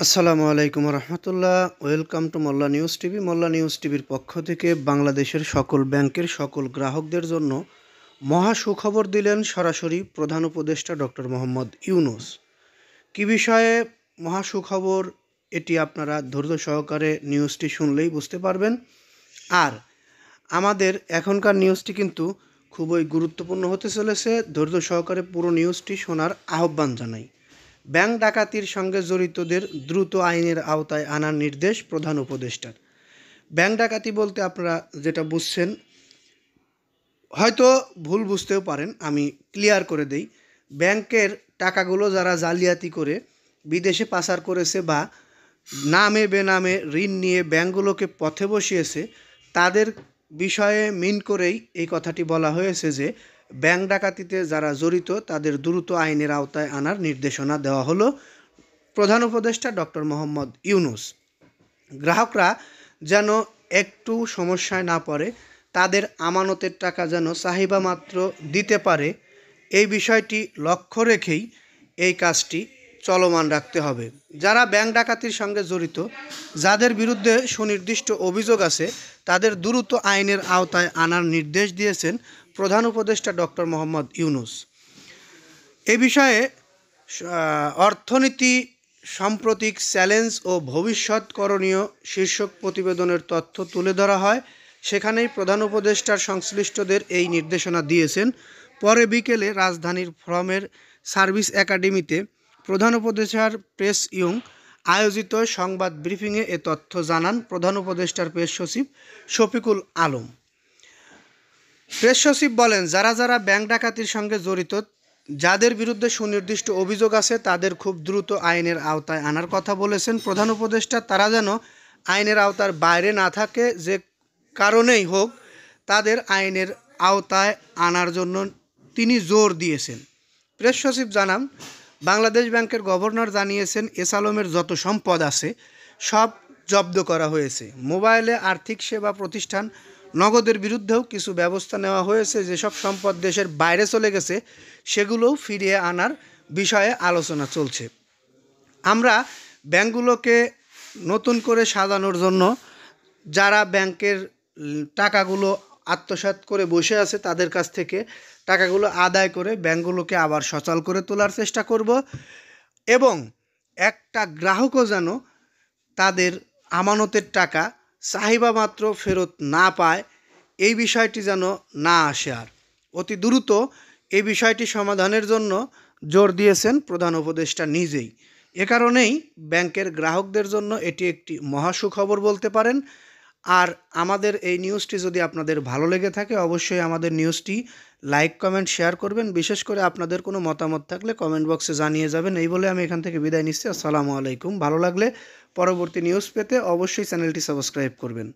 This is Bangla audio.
আসসালামু আলাইকুম রহমতুল্লাহ। Welcome to Molla news TV. Molla news টিভির পক্ষ থেকে বাংলাদেশের সকল ব্যাংকের সকল গ্রাহকদের জন্য মহা সুখবর দিলেন সরাসরি প্রধান উপদেষ্টা ডক্টর মোহাম্মদ ইউনূস। কী বিষয়ে মহা সুখবর, এটি আপনারা ধৈর্য সহকারে নিউজটি শুনলেই বুঝতে পারবেন। আর আমাদের এখনকার নিউজটি কিন্তু খুবই গুরুত্বপূর্ণ হতে চলেছে। ধৈর্য সহকারে পুরো নিউজটি শোনার আহ্বান জানাই। ব্যাংক ডাকাতির সঙ্গে জড়িতদের দ্রুত আইনের আওতায় আনার নির্দেশ প্রধান উপদেষ্টার। ব্যাংক ডাকাতি বলতে আপনারা যেটা বুঝছেন, হয়তো ভুল বুঝতেও পারেন, আমি ক্লিয়ার করে দেই। ব্যাংকের টাকাগুলো যারা জালিয়াতি করে বিদেশে পাচার করেছে বা নামে বেনামে ঋণ নিয়ে ব্যাংকগুলোকে পথে বসিয়েছে, তাদের বিষয়ে মিন করেই এই কথাটি বলা হয়েছে যে ব্যাংক ডাকাতিতে যারা জড়িত তাদের দ্রুত আইনের আওতায় আনার নির্দেশনা দেওয়া হলো প্রধান উপদেষ্টা ডক্টর মোহাম্মদ ইউনূস। গ্রাহকরা যেন একটু সমস্যায় না পড়ে, তাদের আমানতের টাকা যেন চাহিদা মাত্র দিতে পারে, এই বিষয়টি লক্ষ্য রেখেই এই কাজটি চলমান রাখতে হবে। যারা ব্যাংক ডাকাতির সঙ্গে জড়িত, যাদের বিরুদ্ধে সুনির্দিষ্ট অভিযোগ আছে, তাদের দ্রুত আইনের আওতায় আনার নির্দেশ দিয়েছেন প্রধান উপদেষ্টা ডক্টর মোহাম্মদ ইউনূস। এ বিষয়ে অর্থনীতি, সাম্প্রতিক চ্যালেঞ্জ ও ভবিষ্যৎ করণীয় শীর্ষক প্রতিবেদনের তথ্য তুলে ধরা হয়। সেখানেই প্রধান উপদেষ্টার সংশ্লিষ্টদের এই নির্দেশনা দিয়েছেন। পরে বিকেলে রাজধানীর ফ্রমের সার্ভিস একাডেমিতে প্রধান উপদেষ্টার প্রেস ইয়ং আয়োজিত সংবাদ ব্রিফিংয়ে এ তথ্য জানান প্রধান উপদেষ্টার প্রেস সচিব শফিকুল আলম। প্রেস সচিব বলেন, যারা যারা ব্যাংক ডাকাতির সঙ্গে জড়িত, যাদের বিরুদ্ধে সুনির্দিষ্ট অভিযোগ আছে, তাদের খুব দ্রুত আইনের আওতায় আনার কথা বলেছেন প্রধান উপদেষ্টা। তারা যেন আইনের আওতার বাইরে না থাকে, যে কারণেই হোক তাদের আইনের আওতায় আনার জন্য তিনি জোর দিয়েছেন। প্রেস সচিব জানান, বাংলাদেশ ব্যাংকের গভর্নর জানিয়েছেন, এস আলমের যত সম্পদ আছে সব জব্দ করা হয়েছে। মোবাইলে, আর্থিক সেবা প্রতিষ্ঠান, নগদের বিরুদ্ধেও কিছু ব্যবস্থা নেওয়া হয়েছে। যেসব সম্পদ দেশের বাইরে চলে গেছে সেগুলোও ফিরিয়ে আনার বিষয়ে আলোচনা চলছে। আমরা ব্যাংকগুলোকে নতুন করে সাজানোর জন্য, যারা ব্যাংকের টাকাগুলো আত্মসাৎ করে বসে আছে তাদের কাছ থেকে টাকাগুলো আদায় করে ব্যাংকগুলোকে আবার সচল করে তোলার চেষ্টা করব, এবং একটা গ্রাহকও যেন তাদের আমানতের টাকা চাহিদা মাত্র ফেরত না পায়, এই বিষয়টি যেন না আসে। আর অতি দ্রুত এই বিষয়টি সমাধানের জন্য জোর দিয়েছেন প্রধান উপদেষ্টা নিজেই। এ কারণেই ব্যাংকের গ্রাহকদের জন্য এটি একটি মহা সুখবর বলতে পারেন। আর আমাদের এই নিউজটি যদি আপনাদের ভালো লেগে থাকে, অবশ্যই আমাদের নিউজটি লাইক, কমেন্ট, শেয়ার করবেন। বিশেষ করে আপনাদের কোনো মতামত থাকলে কমেন্ট বক্সে জানিয়ে যাবেন। এই বলে আমি এখান থেকে বিদায় নিচ্ছি। আসসালামু আলাইকুম। ভালো লাগলে পরবর্তী নিউজ পেতে অবশ্যই চ্যানেলটি সাবস্ক্রাইব করবেন।